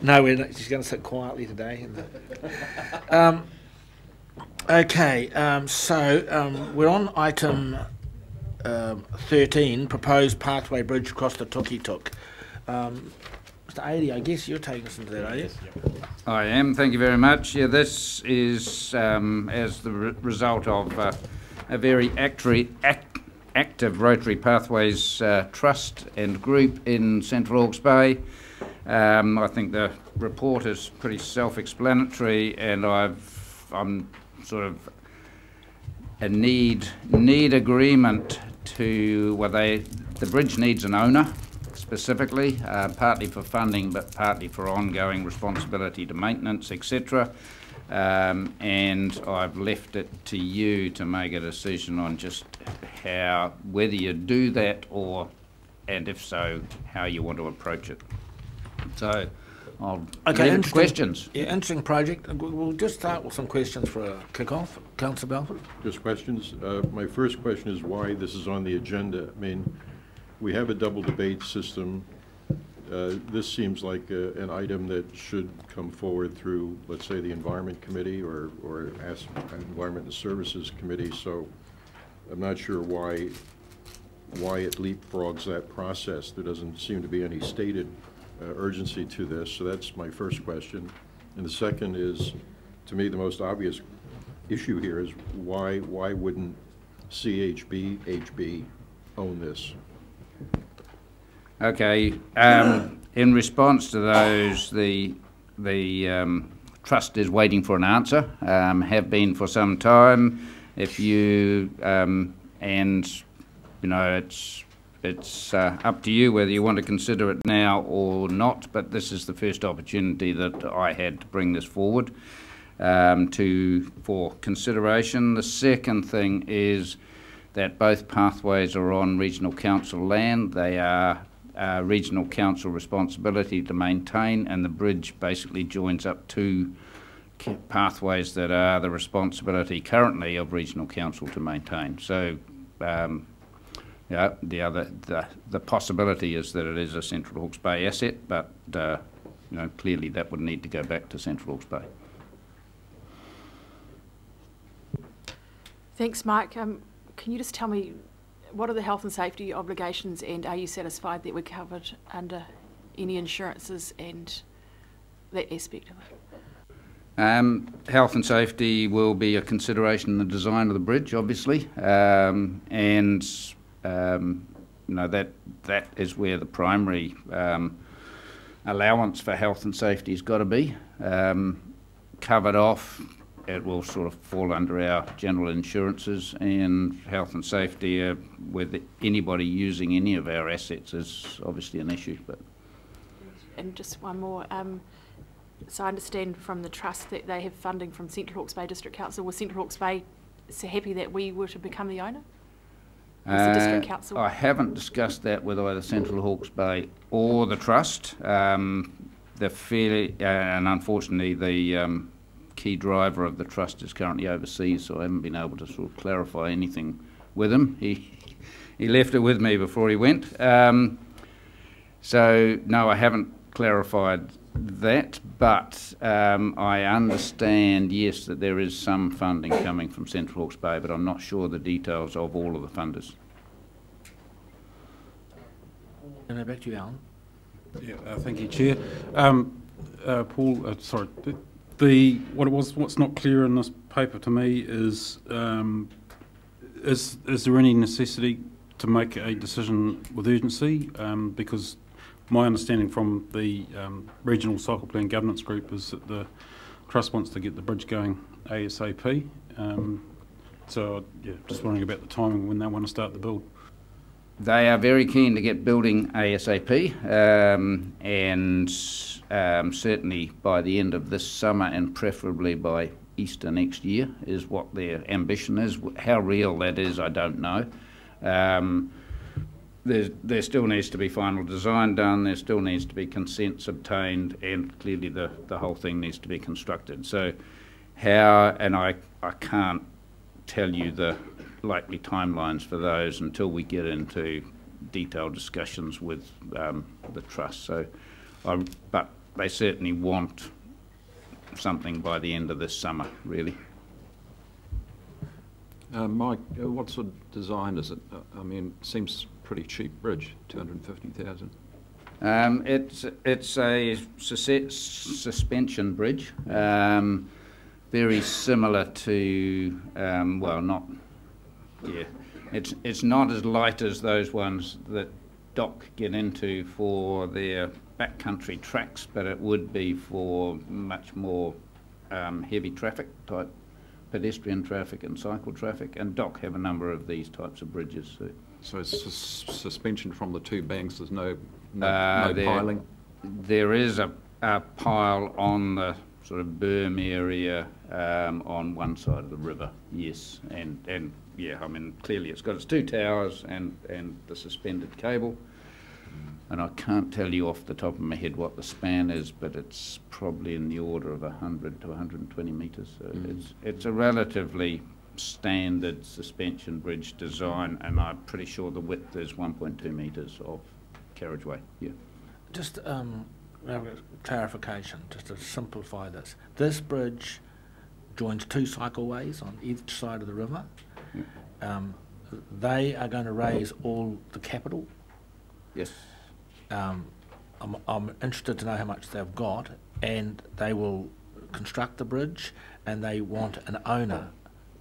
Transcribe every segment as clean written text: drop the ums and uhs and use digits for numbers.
No, we're not, she's going to sit quietly today. Okay, we're on item 13, proposed pathway bridge across the Tukituki. Mr. Adey, I guess you're taking us into that, are you? I am, thank you very much. Yeah, this is as the result of a very active Rotary Pathways Trust and group in Central Hawke's Bay. I think the report is pretty self-explanatory, and I'm sort of a need agreement to, well, the bridge needs an owner specifically, partly for funding but partly for ongoing responsibility to maintenance, etc. And I've left it to you to make a decision on just whether you do that, and if so, how you want to approach it. So I'll leave it to questions. Yeah, interesting project. We'll just start with some questions for a kick-off. Councillor Belford? Just questions. My first question is why this is on the agenda. I mean, we have a double debate system. This seems like an item that should come forward through, let's say, the Environment Committee or Environment and Services Committee. So I'm not sure why it leapfrogs that process. There doesn't seem to be any stated urgency to this. So that's my first question. And the second is, to me, the most obvious issue here is why wouldn't HB own this? Okay. In response to those, the trust is waiting for an answer. Have been for some time. If you and you know, it's up to you whether you want to consider it now or not. But this is the first opportunity that I had to bring this forward for consideration. The second thing is that both pathways are on regional council land. They are regional council responsibility to maintain, and the bridge basically joins up two pathways that are the responsibility currently of regional council to maintain. So yeah, the possibility is that it is a Central Hawke's Bay asset, but you know, clearly that would need to go back to Central Hawke's Bay. Thanks, Mike. Can you just tell me, what are the health and safety obligations, and are you satisfied that we're covered under any insurances and that aspect of it? Health and safety will be a consideration in the design of the bridge, obviously, and you know, that is where the primary allowance for health and safety has got to be covered off. It will sort of fall under our general insurances, and health and safety with anybody using any of our assets is obviously an issue. But and just one more. So I understand from the Trust that they have funding from Central Hawke's Bay District Council. Was Central Hawke's Bay so happy that we were to become the owner? The District Council? I haven't discussed that with either Central Hawke's Bay or the Trust. And unfortunately the key driver of the Trust is currently overseas, so I haven't been able to sort of clarify anything with him. He left it with me before he went. So no, I haven't clarified that, but I understand, yes, that there is some funding coming from Central Hawke's Bay, but I'm not sure the details of all of the funders. And then back to you, Alan. Yeah, thank you, Chair. Paul, sorry. What's not clear in this paper to me is there any necessity to make a decision with urgency? Because my understanding from the Regional Cycle Plan Governance Group is that the Trust wants to get the bridge going ASAP. So, yeah, just wondering about the timing when they want to start the build. They are very keen to get building ASAP, and certainly by the end of this summer, and preferably by Easter next year, is what their ambition is. How real that is, I don't know. There still needs to be final design done, there still needs to be consents obtained, and clearly the whole thing needs to be constructed. So how, and I can't tell you the likely timelines for those until we get into detailed discussions with the Trust. So but they certainly want something by the end of this summer, really. Mike, what sort of design is it? I mean, it seems pretty cheap bridge, 250,000. It's a suspension bridge, very similar to it's not as light as those ones that DOC get into for their backcountry tracks, but it would be for much more heavy traffic type, pedestrian traffic and cycle traffic, and DOC have a number of these types of bridges. So it's suspension from the two banks, there's no piling? There is a pile on the sort of berm area on one side of the river, yes, and yeah, I mean, clearly it's got its two towers and the suspended cable, and I can't tell you off the top of my head what the span is, but it's probably in the order of 100 to 120 metres, so it's a relatively standard suspension bridge design, and I'm pretty sure the width is 1.2 metres of carriageway. Yeah. Just clarification, just to simplify this. This bridge joins two cycleways on each side of the river. Yeah. They are going to raise all the capital. Yes. I'm interested to know how much they've got, and they will construct the bridge, and they want an owner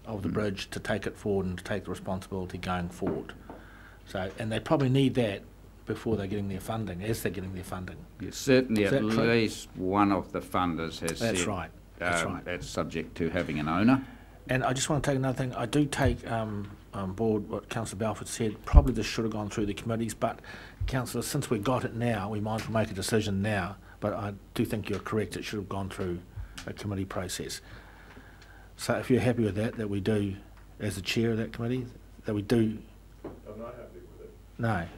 of the bridge to take it forward and to take the responsibility going forward. So, and they probably need that before they're getting their funding, as they're getting their funding. Yes, certainly at least one of the funders has said that's right. That's subject to having an owner. And I just want to take another thing. I do take on board what Councillor Balfour said. Probably this should have gone through the committees, but Councillor, since we got it now, we might as well make a decision now. But I do think you're correct. It should have gone through a committee process. So if you're happy with that, that we do, as the chair of that committee, that we do. I'm not happy with it. No. And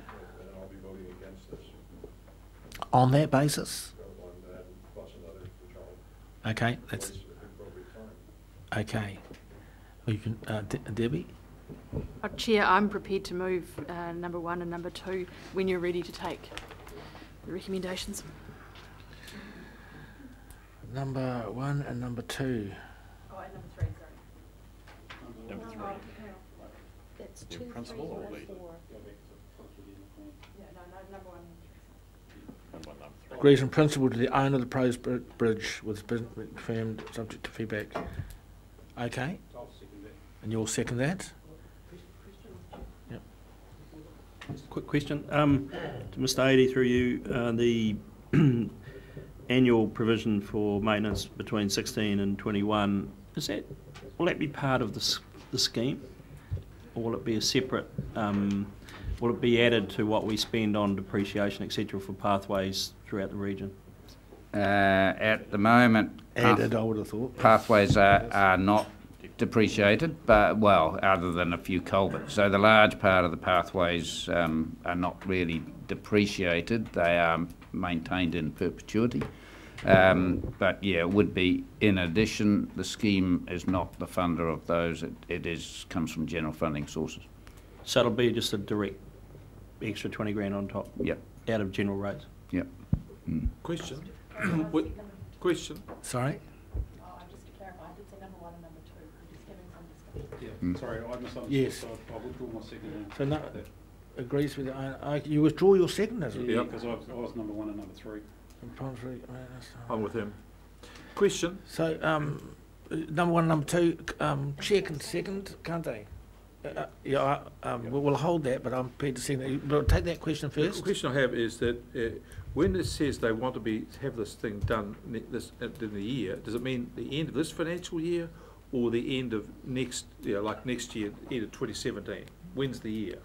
I'll be voting against this. On that basis. On that, plus another for Charlie. Okay, that's At the appropriate time. okay. Well, you can, Debbie. Chair, I'm prepared to move number 1 and number 2 when you're ready to take the recommendations. Number 1 and number 2. Oh, and number 3, sorry. Number 3. That's In 2, principle 3, or or legal? 4. Yeah, no, number 1. Number 3. Agrees in principle to the owner of the proposed bridge with confirmed subject to feedback. Okay. I'll second that. And you'll second that? Yep. Quick question to Mr. Adey through you. The annual provision for maintenance between 16 and 21, will that be part of the scheme, or will it be a separate? Will it be added to what we spend on depreciation, etc., for pathways throughout the region? At the moment, Added, I would have thought. pathways are not depreciated, but well, other than a few culverts. So the large part of the pathways are not really depreciated. They are maintained in perpetuity. But yeah, it would be in addition. The scheme is not the funder of those. It comes from general funding sources. So it'll be just a direct extra 20 grand on top. Yep. Out of general rates. Yep. Mm. Question. Question. Sorry? Just to clarify, I did say number 1 and number 2. We're just having some discussion. Yeah, Mm. sorry, I misunderstood. Yes. So I withdraw my second. So no, agrees with the owner. You withdraw your second, is it? Yeah, because I was number 1 and number 3. I'm with him. Question. So, number 1 and number 2, chair can second, can't they? Yeah, we'll hold that, but I'm prepared to second that. But I'll take that question The first. question I have is that when it says they want to have this thing done in the year, does it mean the end of this financial year or the end of next year, end of 2017? When's the year?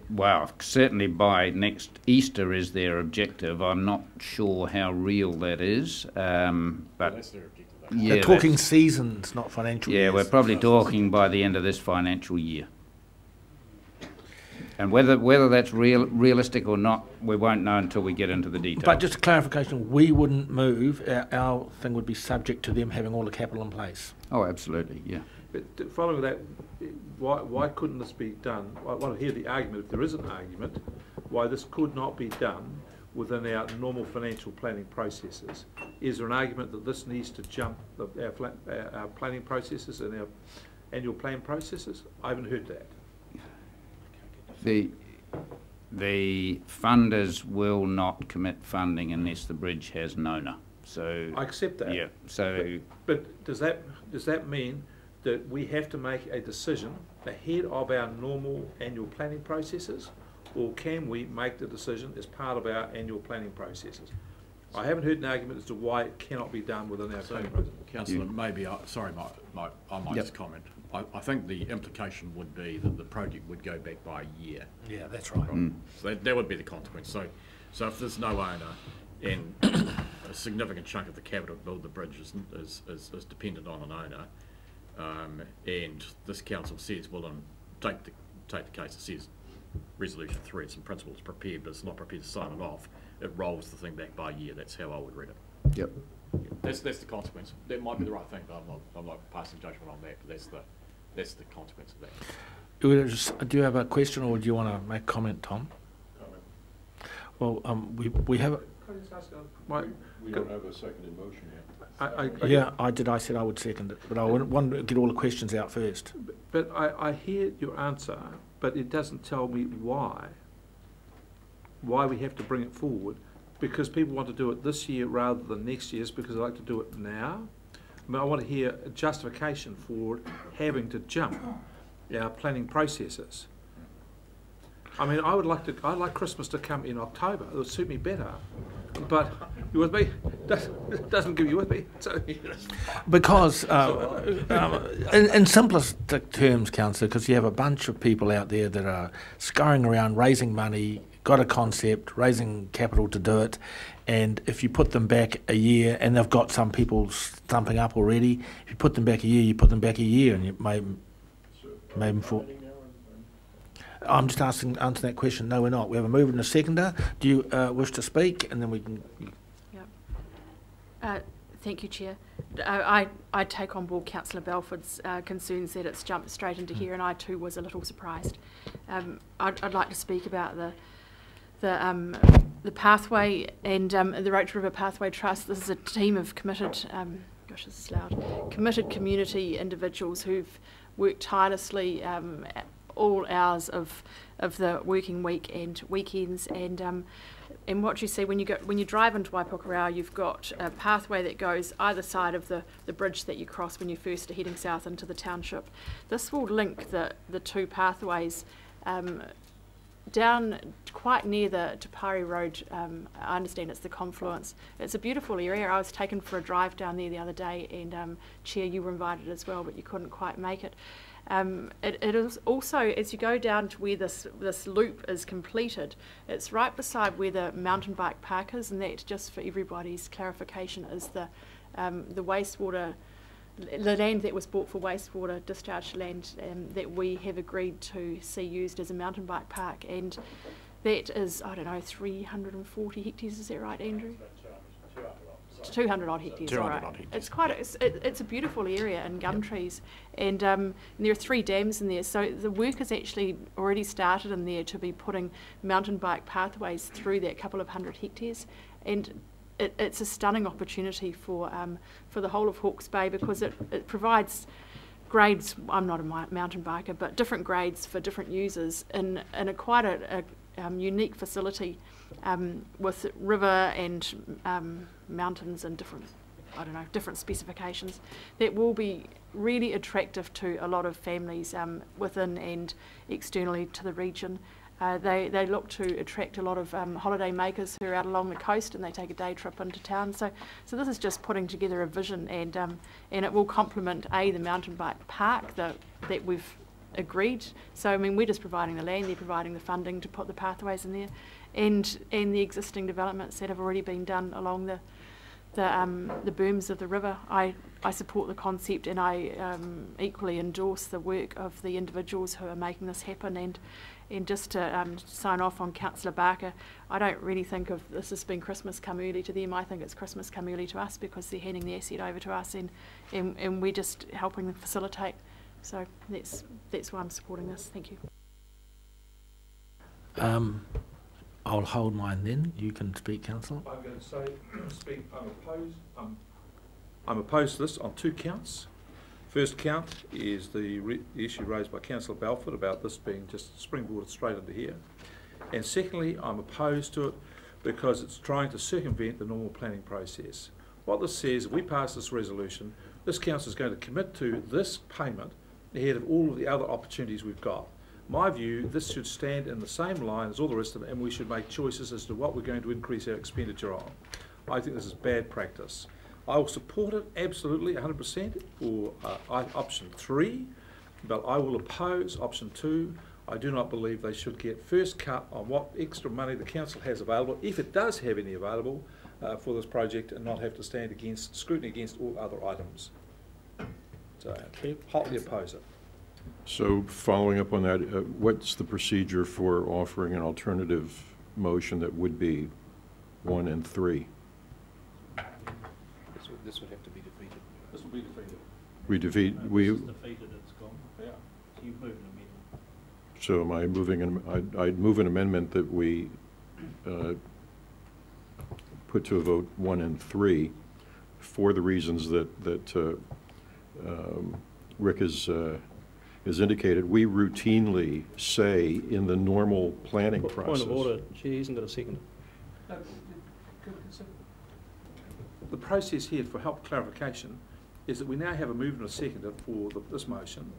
Well, certainly by next Easter is their objective. I'm not sure how real that is, but That's their objective. yeah, They're talking seasons, not financial yeah, years. we're probably talking by the end of this financial year. And whether that's realistic or not, we won't know until we get into the details. But just a clarification, we wouldn't move. Our thing would be subject to them having all the capital in place. Oh, absolutely, yeah. But following that, why couldn't this be done? I want to hear the argument, if there is an argument, why this could not be done within our normal financial planning processes. Is there an argument that this needs to jump our planning processes and our annual plan processes? I haven't heard that. The funders will not commit funding unless the bridge has an owner. So I accept that. Yeah. So, but does that mean that we have to make a decision ahead of our normal annual planning processes, or can we make the decision as part of our annual planning processes? I haven't heard an argument as to why it cannot be done within our planning process. Councillor, maybe, I might just comment. I think the implication would be that the project would go back by a year. Yeah, that's right. So that would be the consequence. So if there's no owner and a significant chunk of the capital to build the bridge is dependent on an owner, and this council says, well, then take the case that says resolution 3, it's in principle it's prepared, but it's not prepared to sign it off, it rolls the thing back by a year. That's how I would read it. yep. That's the consequence. That might be the right thing, but I'm not passing judgment on that, but that's the consequence of that. Do you have a question, or do you want to make a comment, Tom? Well, we have. We don't have a seconded motion yet. Yeah, I did. I said I would second it, but I want to get all the questions out first. But I hear your answer, but it doesn't tell me why we have to bring it forward. Because people want to do it this year rather than next year, because they like to do it now. I mean, I want to hear a justification for having to jump our planning processes. I mean, I'd like Christmas to come in October. It would suit me better. But you with me? Doesn't give you with me. So. Because in simplistic terms, Councillor, because you have a bunch of people out there that are scurrying around raising money, got a concept, raising capital to do it, and if you put them back a year, and they've got some people stumping up already, if you put them back a year, you put them back a year, and you may them for. I'm just answering that question. No, we're not. We have a mover and a seconder. Do you wish to speak, and then we can. Yep. Thank you, Chair. I take on board Councillor Belford's concerns that it's jumped straight into here, and I too was a little surprised. I'd like to speak about the pathway and the Rotary River Pathway Trust. This is a team of committed, gosh, this is loud, committed community individuals who've worked tirelessly all hours of the working week and weekends, and what you see when you drive into Waipukurau, you've got a pathway that goes either side of the bridge that you cross when you first are heading south into the township. This will link the two pathways down quite near the Tapari Road. I understand it's the confluence. It's a beautiful area. I was taken for a drive down there the other day, and Chair, you were invited as well, but you couldn't quite make it. It is also, as you go down to where this loop is completed, it's right beside where the mountain bike park is, and that, just for everybody's clarification, is the wastewater, the land that was bought for wastewater discharge land that we have agreed to see used as a mountain bike park, and that is, I don't know, 340 hectares, is that right, Andrew? 200 odd hectares, all right. It's quite it's a beautiful area in gum trees, and there are 3 dams in there, so the work has actually already started in there to be putting mountain bike pathways through that couple of 100 hectares, and it's a stunning opportunity for the whole of Hawke's Bay, because it provides grades. I'm not a mountain biker, but different grades for different users in a quite a unique facility with river and mountains and different specifications that will be really attractive to a lot of families within and externally to the region. They look to attract a lot of holiday makers who are out along the coast, and they take a day trip into town. So this is just putting together a vision, and it will complement the mountain bike park that we've agreed. So I mean, we're just providing the land, they're providing the funding to put the pathways in there, and the existing developments that have already been done along the berms of the river. I support the concept, and I equally endorse the work of the individuals who are making this happen. And just to sign off on Councillor Barker, I don't really think of this as being Christmas come early to them. I think it's Christmas come early to us, because they're handing the asset over to us, and we're just helping them facilitate. So that's why I'm supporting this. Thank you. I'll hold mine then. You can speak, councillor. I'm going to say, I'm opposed to this on 2 counts. First count is the issue raised by Councillor Balfour about this being just springboarded straight into here. And secondly, I'm opposed to it because it's trying to circumvent the normal planning process. What this says, if we pass this resolution, this council is going to commit to this payment ahead of all of the other opportunities we've got. My view, this should stand in the same line as all the rest of them, and we should make choices as to what we're going to increase our expenditure on. I think this is bad practice. I will support it absolutely 100% for option 3, but I will oppose option 2. I do not believe they should get first cut on what extra money the council has available, if it does have any available, for this project, and not have to stand against scrutiny against all other items. So, hotly oppose it. So following up on that, what's the procedure for offering an alternative motion that would be 1 and 3? This would have to be defeated. This will be defeated. We defeat, we, It's defeated, it's gone. Yeah. So you've moved an amendment. so am I moving, I'd move an amendment that we put to a vote 1 and 3 for the reasons that Rick has indicated. We routinely say in the normal planning process. Point of order, she hasn't got a second. The process here, for help clarification, is that we now have a mover and a seconder for this motion.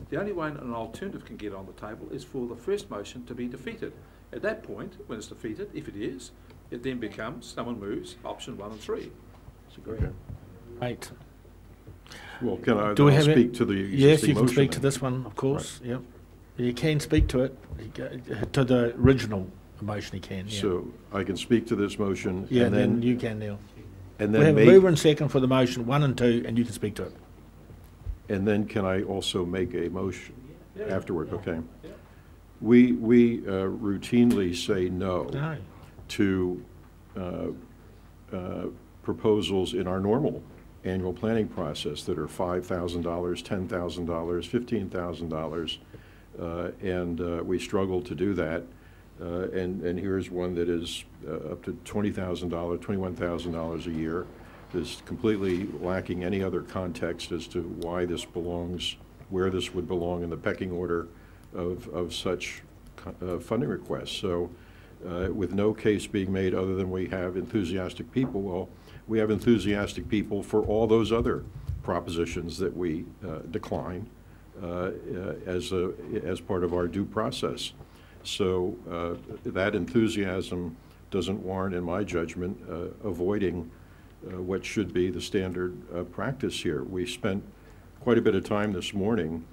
The only way an alternative can get on the table is for the first motion to be defeated. At that point, when it's defeated, if it is, it then becomes, someone moves option 1 and 3. Disagree. Okay. Right. Well, can I Do we have speak to the existing Yes, you can motion speak to then? this one, of course. Yep. You can speak to it. To the original motion, you can. Yeah. So I can speak to this motion, Yeah, and then then you can, Neil. and We then have a make, mover and second for the motion 1 and 2, and you can speak to it. and then can I also make a motion afterward? Okay. We routinely say no No. to proposals in our normal annual planning process that are $5,000, $10,000, $15,000, and we struggle to do that. And here's one that is up to $20,000, $21,000 a year. Is completely lacking any other context as to why this belongs, where this would belong in the pecking order of such funding requests. So with no case being made other than we have enthusiastic people, well, we have enthusiastic people for all those other propositions that we decline as part of our due process. So that enthusiasm doesn't warrant, in my judgment, avoiding what should be the standard practice here. We spent quite a bit of time this morning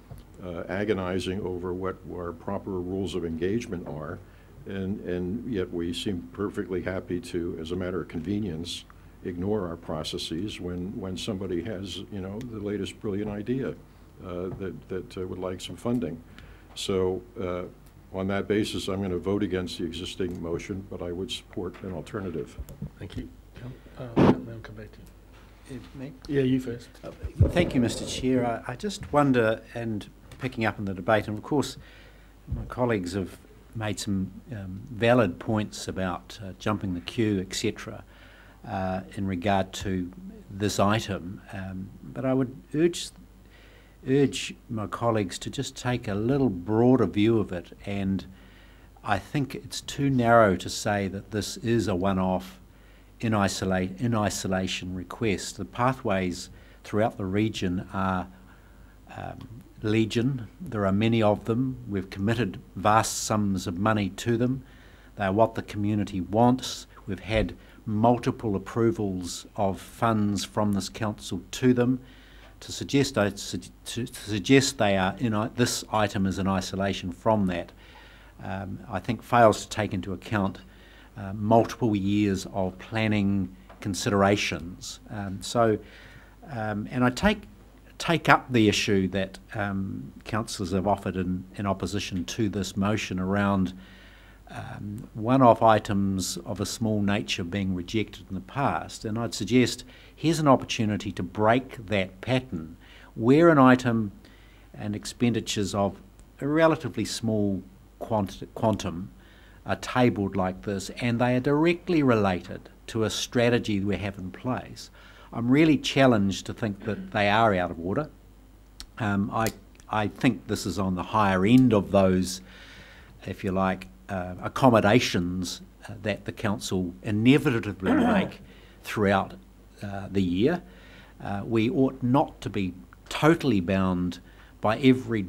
agonizing over what our proper rules of engagement are, and yet we seem perfectly happy to, as a matter of convenience, ignore our processes when somebody has, you know, the latest brilliant idea that would like some funding. So on that basis, I'm going to vote against the existing motion, but I would support an alternative. Thank you. I'll come back to you. Me? Yeah, you first. Thank you, Mr. Chair. I just wonder, and picking up on the debate, and of course my colleagues have made some valid points about jumping the queue, etc., in regard to this item, but I would urge my colleagues to just take a little broader view of it, and I think it's too narrow to say that this is a one-off in isolation request. The pathways throughout the region are legion. There are many of them. We've committed vast sums of money to them. They are what the community wants. We've had multiple approvals of funds from this council to them. To suggest they are this item is in isolation from that, I think fails to take into account multiple years of planning considerations. And I take up the issue that councillors have offered in opposition to this motion around one-off items of a small nature being rejected in the past, and I'd suggest here's an opportunity to break that pattern where an item and expenditures of a relatively small quantum are tabled like this and they are directly related to a strategy we have in place, I'm really challenged to think that they are out of order. I think this is on the higher end of those, if you like, accommodations that the council inevitably make throughout the year. We ought not to be totally bound by every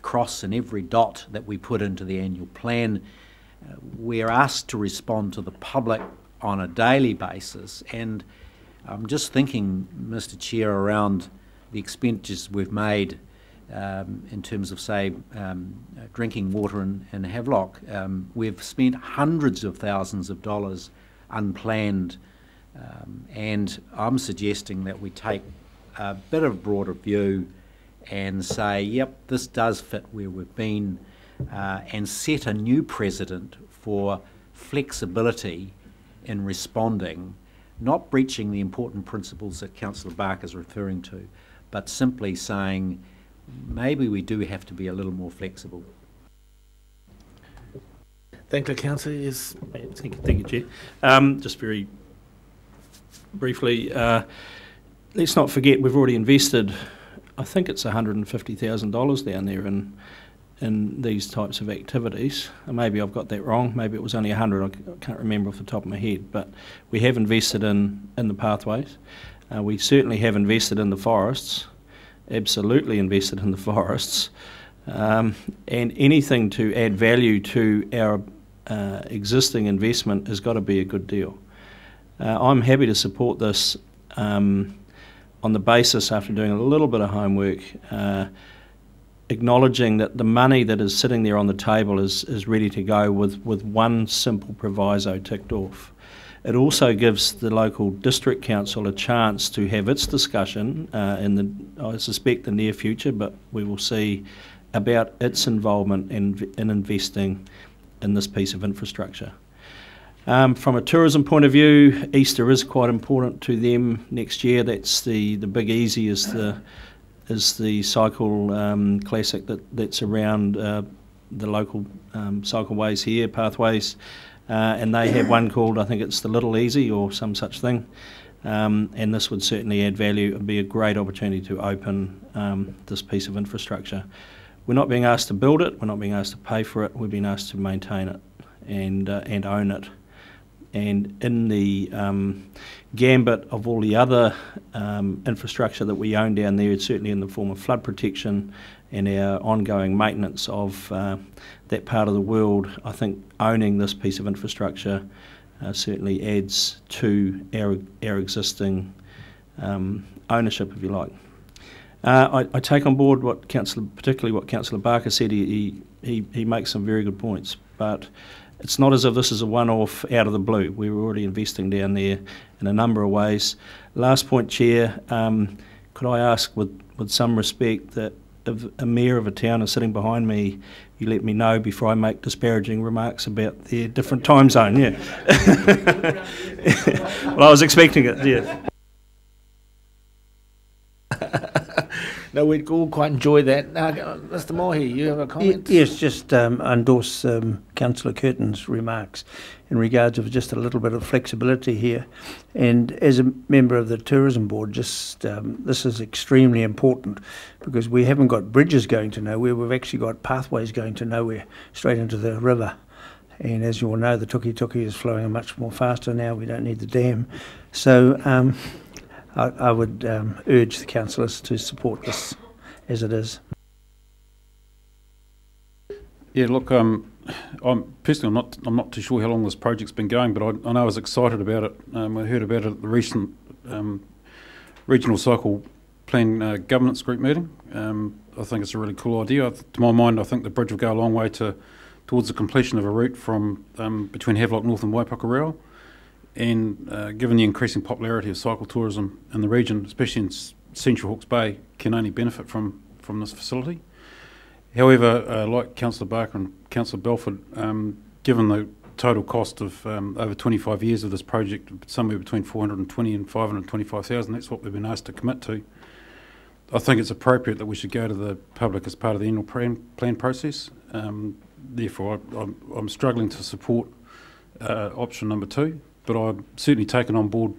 cross and every dot that we put into the annual plan. We're asked to respond to the public on a daily basis, and I'm just thinking, Mr. Chair, around the expenditures we've made in terms of, say, drinking water in Havelock. We've spent hundreds of thousands of dollars unplanned, and I'm suggesting that we take a bit of a broader view and say, yep, this does fit where we've been, and set a new precedent for flexibility in responding, not breaching the important principles that Councillor Barker is referring to, but simply saying maybe we do have to be a little more flexible. Thank you, Councillor. Yes. Thank you, Chair. Just very briefly, let's not forget we've already invested, I think it's $150,000 down there in these types of activities. Maybe I've got that wrong. Maybe it was only 100. I can't remember off the top of my head. But we have invested in the pathways. We certainly have invested in the forests. Absolutely invested in the forests. And anything to add value to our existing investment has got to be a good deal. I'm happy to support this on the basis, after doing a little bit of homework, acknowledging that the money that is sitting there on the table is ready to go with one simple proviso ticked off. It also gives the local district council a chance to have its discussion I suspect, the near future, but we will see, about its involvement in investing in this piece of infrastructure. From a tourism point of view, Easter is quite important to them next year. That's the Big Easy is the cycle classic that's around the local cycleways here, pathways, and they have one called, I think it's the Little Easy or some such thing, and this would certainly add value. It would be a great opportunity to open this piece of infrastructure. We're not being asked to build it, we're not being asked to pay for it, we're being asked to maintain it and own it. And in the gambit of all the other infrastructure that we own down there, it's certainly in the form of flood protection and our ongoing maintenance of that part of the world. I think owning this piece of infrastructure certainly adds to our existing ownership, if you like. I take on board particularly what Councillor Barker said. He makes some very good points, but it's not as if this is a one-off out of the blue. We were already investing down there in a number of ways. Last point, Chair, could I ask with some respect that if a mayor of a town is sitting behind me, you let me know before I make disparaging remarks about their different time zone, yeah. Well, I was expecting it, yeah. No, we'd all quite enjoy that. Now, Mr. Mohi, you have a comment? Yes, just endorse Councillor Curtin's remarks in regards of just a little bit of flexibility here. And as a member of the Tourism Board, just this is extremely important because we haven't got bridges going to nowhere. We've actually got pathways going to nowhere, straight into the river. And as you all know, the Tukituki is flowing much more faster now. We don't need the dam. So I would urge the councillors to support this as it is. Yeah, look, I'm personally I'm not too sure how long this project's been going, but I know I was excited about it. I heard about it at the recent regional cycle plan governance group meeting. I think it's a really cool idea. To my mind, I think the bridge will go a long way towards the completion of a route from between Havelock North and Waipuka Rail. And given the increasing popularity of cycle tourism in the region, especially in Central Hawke's Bay, can only benefit from this facility. However, like Councillor Barker and Councillor Belford, given the total cost of over 25 years of this project, somewhere between 420 and 525,000, that's what we've been asked to commit to. I think it's appropriate that we should go to the public as part of the annual plan process. therefore I'm struggling to support option number 2, but I've certainly taken on board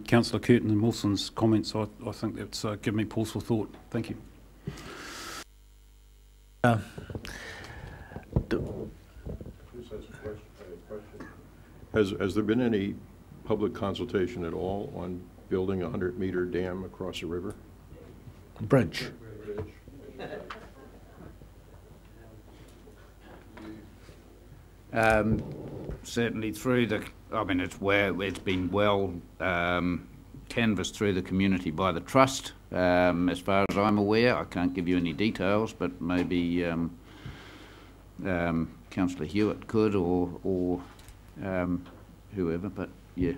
Councillor Curtin and Wilson's comments. I think that's given me pause for thought. Thank you. Has there been any public consultation at all on building a 100-meter dam across a river? Bridge. Certainly through the, I mean, it's been well canvassed through the community by the Trust. As far as I'm aware, I can't give you any details, but maybe Councillor Hewitt could, or whoever, but yeah.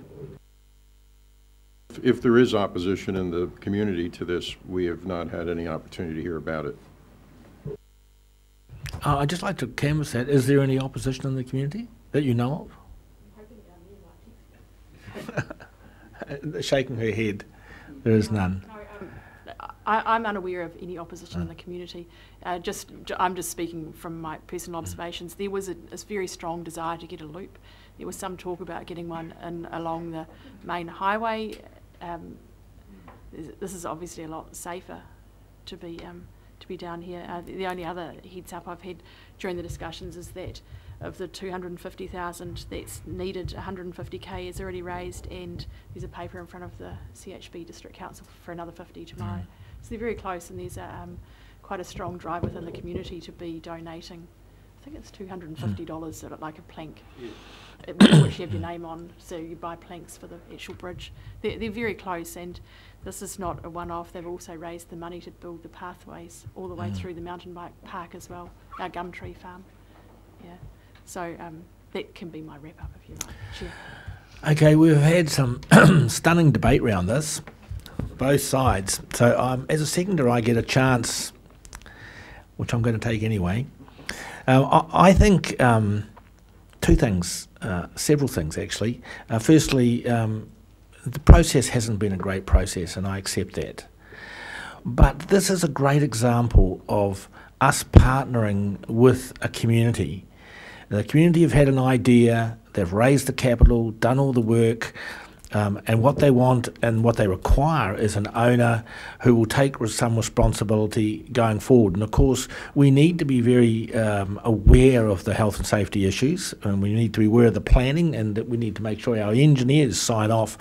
If there is opposition in the community to this, we have not had any opportunity to hear about it. I'd just like to canvass that. Is there any opposition in the community that you know of? Shaking her head. There is none. I'm unaware of any opposition in the community. I'm just speaking from my personal observations. There was a very strong desire to get a loop. There was some talk about getting one in along the main highway. This is obviously a lot safer to be down here. The only other heads up I've had during the discussions is that of the 250,000 that's needed, 150k is already raised, and there's a paper in front of the CHB District Council for another 50 tomorrow. So they're very close, and there's quite a strong drive within the community to be donating. I think it's $250 like a plank, which you have your name on, so you buy planks for the actual bridge. They're very close, and this is not a one-off. They've also raised the money to build the pathways all the way through the mountain bike park as well, our gum tree farm. Yeah, so that can be my wrap-up if you like. Chair. Okay, we've had some stunning debate around this, both sides. So as a seconder, I get a chance, which I'm going to take anyway. I think two things, several things actually. Firstly, the process hasn't been a great process, and I accept that. But this is a great example of us partnering with a community. The community have had an idea, they've raised the capital, done all the work, and what they want and what they require is an owner who will take some responsibility going forward. And of course, we need to be very aware of the health and safety issues, and we need to be aware of the planning, and that we need to make sure our engineers sign off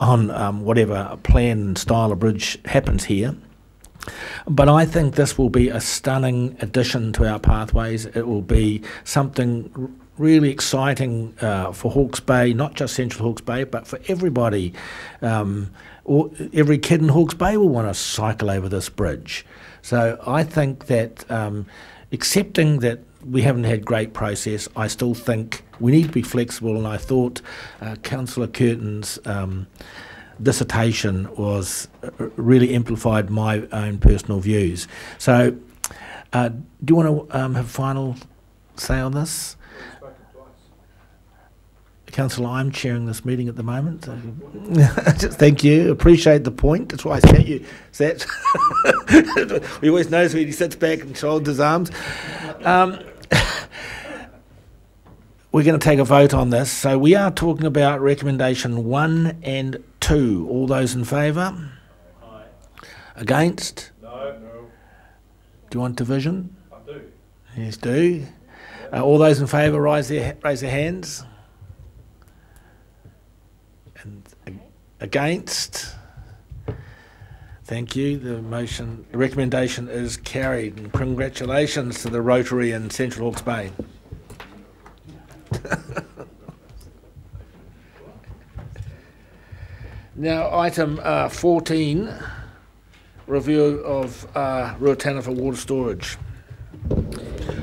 on whatever plan and style of bridge happens here. But I think this will be a stunning addition to our pathways. It will be something really exciting for Hawke's Bay, not just Central Hawke's Bay, but for everybody. Every kid in Hawke's Bay will want to cycle over this bridge. So I think that accepting that we haven't had great process, I still think we need to be flexible, and I thought Councillor Curtin's dissertation was really amplified my own personal views. So do you want to have a final say on this? Councillor, I'm chairing this meeting at the moment. So thank you. Appreciate the point. That's why I sat you. We always notice when he sits back and shoulders his arms. We're going to take a vote on this. So we are talking about recommendation 1 and 2. All those in favour? Aye. Against? No. Do you want division? I do. Yes, do. All those in favour raise their hands. And against? Thank you. The recommendation is carried. And congratulations to the Rotary in Central Hawke's Bay. Now, item 14, review of Ruataniwha water storage.